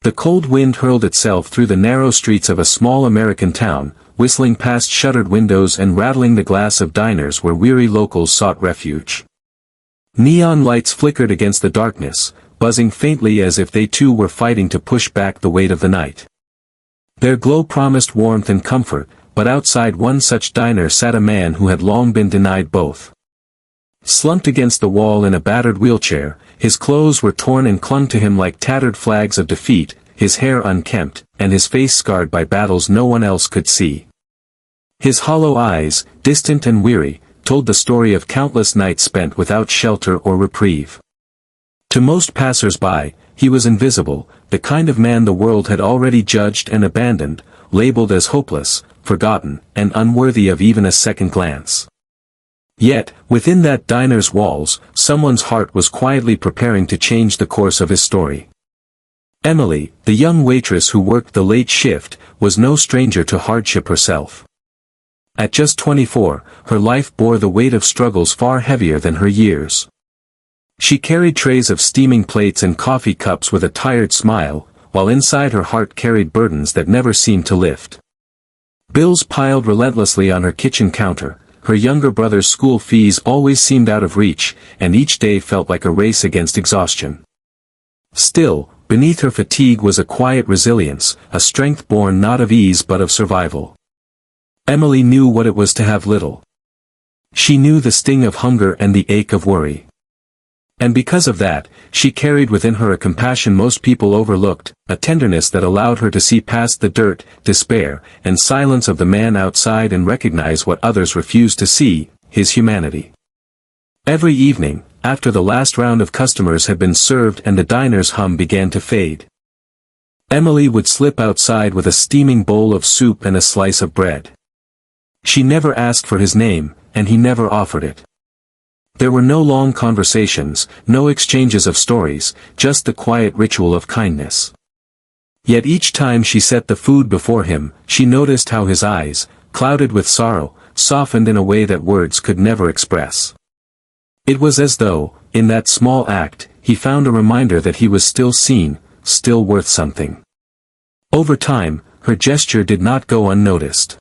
The cold wind hurled itself through the narrow streets of a small American town, whistling past shuttered windows and rattling the glass of diners where weary locals sought refuge. Neon lights flickered against the darkness, buzzing faintly as if they too were fighting to push back the weight of the night. Their glow promised warmth and comfort, but outside one such diner sat a man who had long been denied both. Slumped against the wall in a battered wheelchair, his clothes were torn and clung to him like tattered flags of defeat, his hair unkempt, and his face scarred by battles no one else could see. His hollow eyes, distant and weary, told the story of countless nights spent without shelter or reprieve. To most passers-by, he was invisible, the kind of man the world had already judged and abandoned, labeled as hopeless, forgotten, and unworthy of even a second glance. Yet, within that diner's walls, someone's heart was quietly preparing to change the course of his story. Emily, the young waitress who worked the late shift, was no stranger to hardship herself. At just 24, her life bore the weight of struggles far heavier than her years. She carried trays of steaming plates and coffee cups with a tired smile, while inside her heart carried burdens that never seemed to lift. Bills piled relentlessly on her kitchen counter, her younger brother's school fees always seemed out of reach, and each day felt like a race against exhaustion. Still, beneath her fatigue was a quiet resilience, a strength born not of ease but of survival. Emily knew what it was to have little. She knew the sting of hunger and the ache of worry. And because of that, she carried within her a compassion most people overlooked, a tenderness that allowed her to see past the dirt, despair, and silence of the man outside and recognize what others refused to see, his humanity. Every evening, after the last round of customers had been served and the diner's hum began to fade, Emily would slip outside with a steaming bowl of soup and a slice of bread. She never asked for his name, and he never offered it. There were no long conversations, no exchanges of stories, just the quiet ritual of kindness. Yet each time she set the food before him, she noticed how his eyes, clouded with sorrow, softened in a way that words could never express. It was as though, in that small act, he found a reminder that he was still seen, still worth something. Over time, her gesture did not go unnoticed.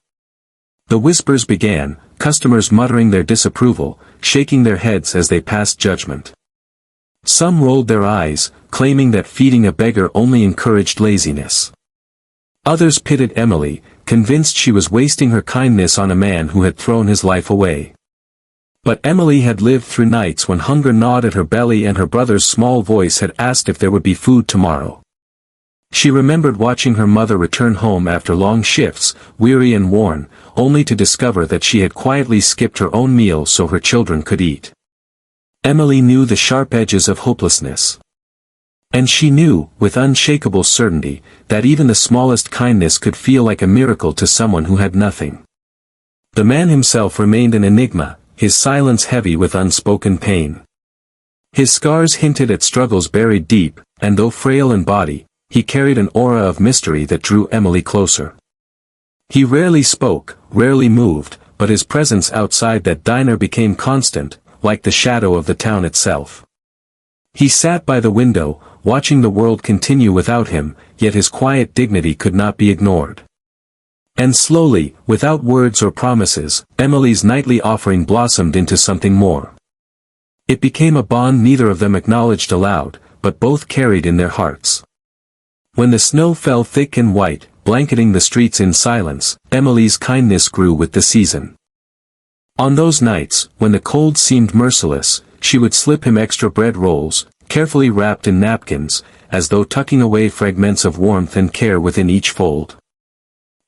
The whispers began, customers muttering their disapproval, shaking their heads as they passed judgment. Some rolled their eyes, claiming that feeding a beggar only encouraged laziness. Others pitied Emily, convinced she was wasting her kindness on a man who had thrown his life away. But Emily had lived through nights when hunger gnawed at her belly and her brother's small voice had asked if there would be food tomorrow. She remembered watching her mother return home after long shifts, weary and worn, only to discover that she had quietly skipped her own meal so her children could eat. Emily knew the sharp edges of hopelessness. And she knew, with unshakable certainty, that even the smallest kindness could feel like a miracle to someone who had nothing. The man himself remained an enigma, his silence heavy with unspoken pain. His scars hinted at struggles buried deep, and though frail in body, he carried an aura of mystery that drew Emily closer. He rarely spoke, rarely moved, but his presence outside that diner became constant, like the shadow of the town itself. He sat by the window, watching the world continue without him, yet his quiet dignity could not be ignored. And slowly, without words or promises, Emily's nightly offering blossomed into something more. It became a bond neither of them acknowledged aloud, but both carried in their hearts. When the snow fell thick and white, blanketing the streets in silence, Emily's kindness grew with the season. On those nights, when the cold seemed merciless, she would slip him extra bread rolls, carefully wrapped in napkins, as though tucking away fragments of warmth and care within each fold.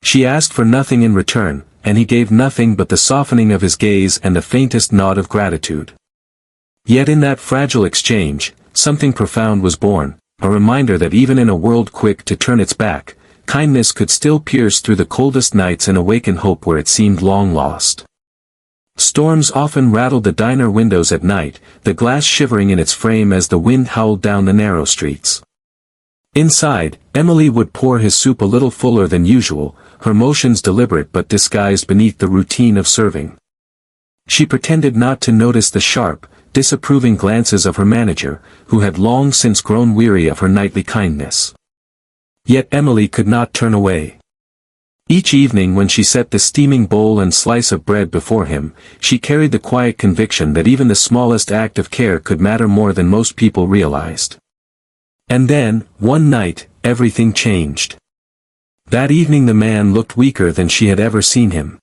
She asked for nothing in return, and he gave nothing but the softening of his gaze and the faintest nod of gratitude. Yet in that fragile exchange, something profound was born, a reminder that even in a world quick to turn its back, kindness could still pierce through the coldest nights and awaken hope where it seemed long lost. Storms often rattled the diner windows at night, the glass shivering in its frame as the wind howled down the narrow streets. Inside, Emily would pour his soup a little fuller than usual, her motions deliberate but disguised beneath the routine of serving. She pretended not to notice the sharp, disapproving glances of her manager, who had long since grown weary of her nightly kindness. Yet Emily could not turn away. Each evening when she set the steaming bowl and slice of bread before him, she carried the quiet conviction that even the smallest act of care could matter more than most people realized. And then, one night, everything changed. That evening the man looked weaker than she had ever seen him.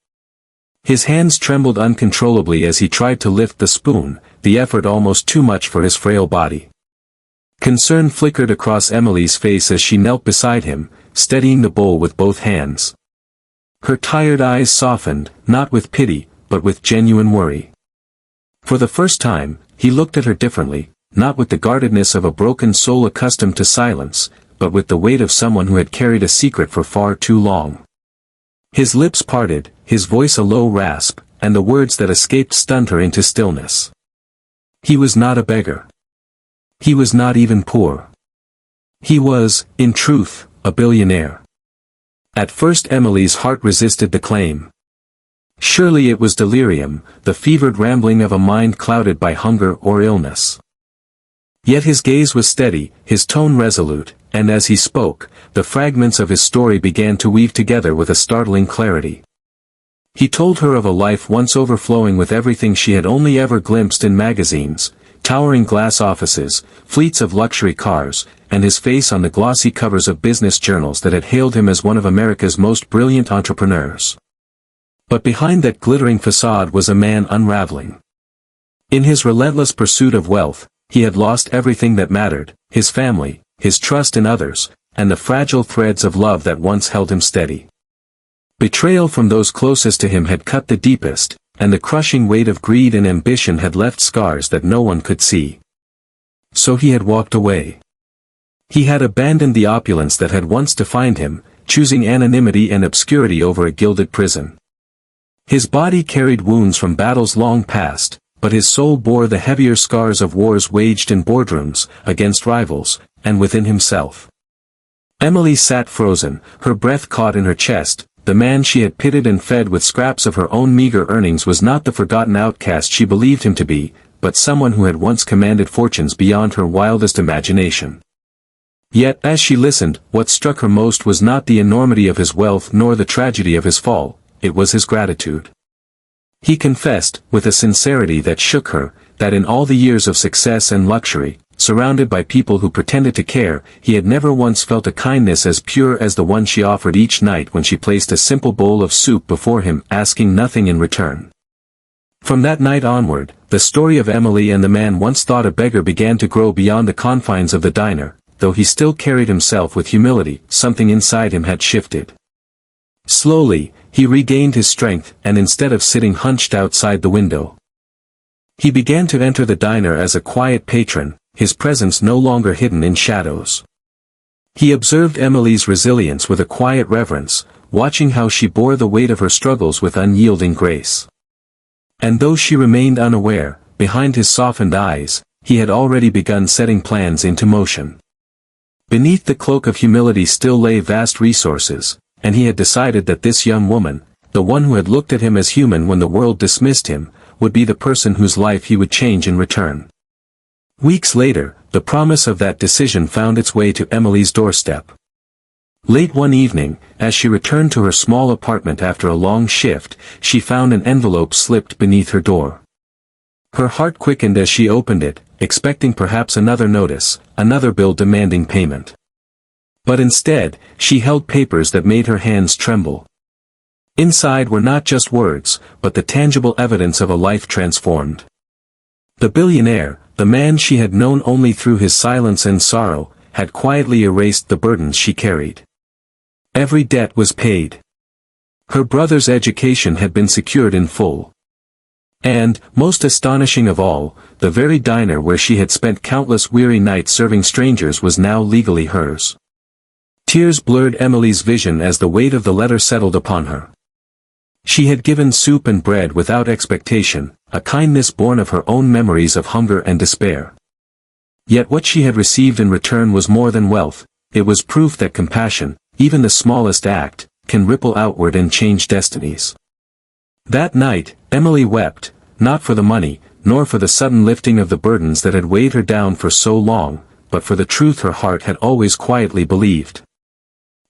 His hands trembled uncontrollably as he tried to lift the spoon, the effort almost too much for his frail body. Concern flickered across Emily's face as she knelt beside him, steadying the bowl with both hands. Her tired eyes softened, not with pity, but with genuine worry. For the first time, he looked at her differently, not with the guardedness of a broken soul accustomed to silence, but with the weight of someone who had carried a secret for far too long. His lips parted, his voice a low rasp, and the words that escaped stunned her into stillness. He was not a beggar. He was not even poor. He was, in truth, a billionaire. At first Emily's heart resisted the claim. Surely it was delirium, the fevered rambling of a mind clouded by hunger or illness. Yet his gaze was steady, his tone resolute, and as he spoke, the fragments of his story began to weave together with a startling clarity. He told her of a life once overflowing with everything she had only ever glimpsed in magazines, towering glass offices, fleets of luxury cars, and his face on the glossy covers of business journals that had hailed him as one of America's most brilliant entrepreneurs. But behind that glittering facade was a man unraveling. In his relentless pursuit of wealth, he had lost everything that mattered, his family, his trust in others, and the fragile threads of love that once held him steady. Betrayal from those closest to him had cut the deepest, and the crushing weight of greed and ambition had left scars that no one could see. So he had walked away. He had abandoned the opulence that had once defined him, choosing anonymity and obscurity over a gilded prison. His body carried wounds from battles long past, but his soul bore the heavier scars of wars waged in boardrooms, against rivals, and within himself. Emily sat frozen, her breath caught in her chest. The man she had pitied and fed with scraps of her own meager earnings was not the forgotten outcast she believed him to be, but someone who had once commanded fortunes beyond her wildest imagination. Yet as she listened, what struck her most was not the enormity of his wealth nor the tragedy of his fall, it was his gratitude. He confessed, with a sincerity that shook her, that in all the years of success and luxury, surrounded by people who pretended to care, he had never once felt a kindness as pure as the one she offered each night when she placed a simple bowl of soup before him, asking nothing in return. From that night onward, the story of Emily and the man once thought a beggar began to grow beyond the confines of the diner. Though he still carried himself with humility, something inside him had shifted. Slowly, he regained his strength, and instead of sitting hunched outside the window, he began to enter the diner as a quiet patron, his presence no longer hidden in shadows. He observed Emily's resilience with a quiet reverence, watching how she bore the weight of her struggles with unyielding grace. And though she remained unaware, behind his softened eyes, he had already begun setting plans into motion. Beneath the cloak of humility still lay vast resources, and he had decided that this young woman, the one who had looked at him as human when the world dismissed him, would be the person whose life he would change in return. Weeks later, the promise of that decision found its way to Emily's doorstep. Late one evening, as she returned to her small apartment after a long shift, she found an envelope slipped beneath her door. Her heart quickened as she opened it, expecting perhaps another notice, another bill demanding payment. But instead, she held papers that made her hands tremble. Inside were not just words, but the tangible evidence of a life transformed. The billionaire, the man she had known only through his silence and sorrow, had quietly erased the burdens she carried. Every debt was paid. Her brother's education had been secured in full. And, most astonishing of all, the very diner where she had spent countless weary nights serving strangers was now legally hers. Tears blurred Emily's vision as the weight of the letter settled upon her. She had given soup and bread without expectation, a kindness born of her own memories of hunger and despair. Yet what she had received in return was more than wealth, it was proof that compassion, even the smallest act, can ripple outward and change destinies. That night, Emily wept, not for the money, nor for the sudden lifting of the burdens that had weighed her down for so long, but for the truth her heart had always quietly believed.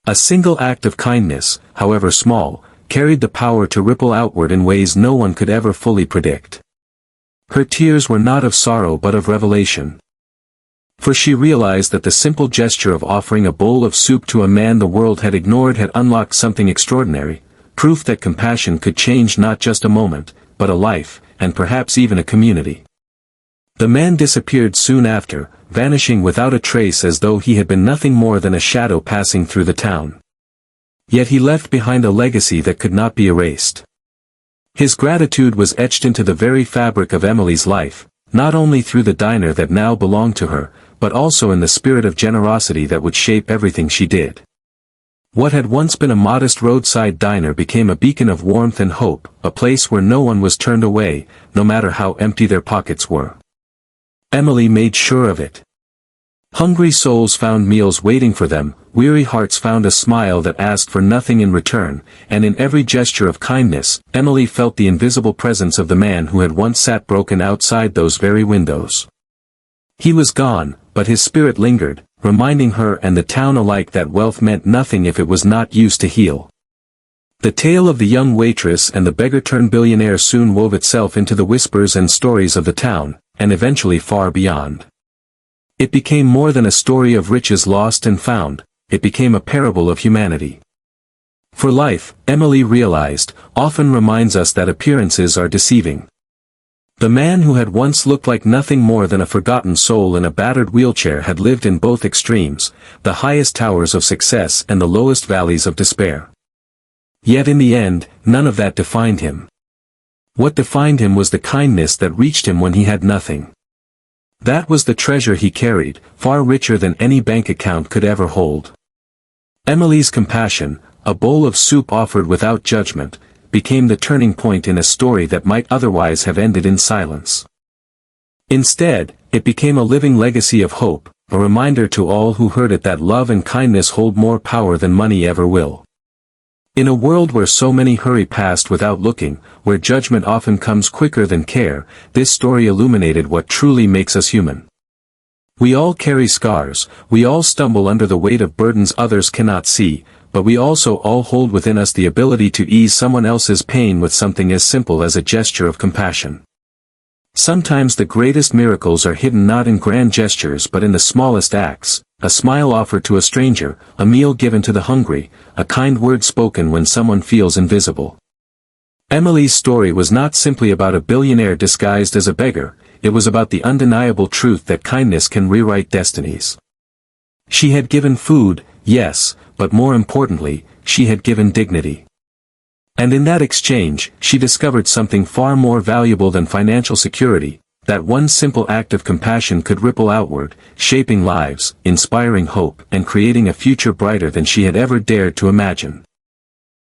A single act of kindness, however small, carried the power to ripple outward in ways no one could ever fully predict. Her tears were not of sorrow but of revelation. For she realized that the simple gesture of offering a bowl of soup to a man the world had ignored had unlocked something extraordinary, proof that compassion could change not just a moment, but a life, and perhaps even a community. The man disappeared soon after, vanishing without a trace as though he had been nothing more than a shadow passing through the town. Yet he left behind a legacy that could not be erased. His gratitude was etched into the very fabric of Emily's life, not only through the diner that now belonged to her, but also in the spirit of generosity that would shape everything she did. What had once been a modest roadside diner became a beacon of warmth and hope, a place where no one was turned away, no matter how empty their pockets were. Emily made sure of it. Hungry souls found meals waiting for them, weary hearts found a smile that asked for nothing in return, and in every gesture of kindness, Emily felt the invisible presence of the man who had once sat broken outside those very windows. He was gone, but his spirit lingered, reminding her and the town alike that wealth meant nothing if it was not used to heal. The tale of the young waitress and the beggar-turned-billionaire soon wove itself into the whispers and stories of the town, and eventually far beyond. It became more than a story of riches lost and found, it became a parable of humanity. For life, Emily realized, often reminds us that appearances are deceiving. The man who had once looked like nothing more than a forgotten soul in a battered wheelchair had lived in both extremes, the highest towers of success and the lowest valleys of despair. Yet in the end, none of that defined him. What defined him was the kindness that reached him when he had nothing. That was the treasure he carried, far richer than any bank account could ever hold. Emily's compassion, a bowl of soup offered without judgment, became the turning point in a story that might otherwise have ended in silence. Instead, it became a living legacy of hope, a reminder to all who heard it that love and kindness hold more power than money ever will. In a world where so many hurry past without looking, where judgment often comes quicker than care, this story illuminated what truly makes us human. We all carry scars, we all stumble under the weight of burdens others cannot see, but we also all hold within us the ability to ease someone else's pain with something as simple as a gesture of compassion. Sometimes the greatest miracles are hidden not in grand gestures but in the smallest acts, a smile offered to a stranger, a meal given to the hungry, a kind word spoken when someone feels invisible. Emily's story was not simply about a billionaire disguised as a beggar, it was about the undeniable truth that kindness can rewrite destinies. She had given food, yes, but more importantly, she had given dignity. And in that exchange, she discovered something far more valuable than financial security, that one simple act of compassion could ripple outward, shaping lives, inspiring hope, and creating a future brighter than she had ever dared to imagine.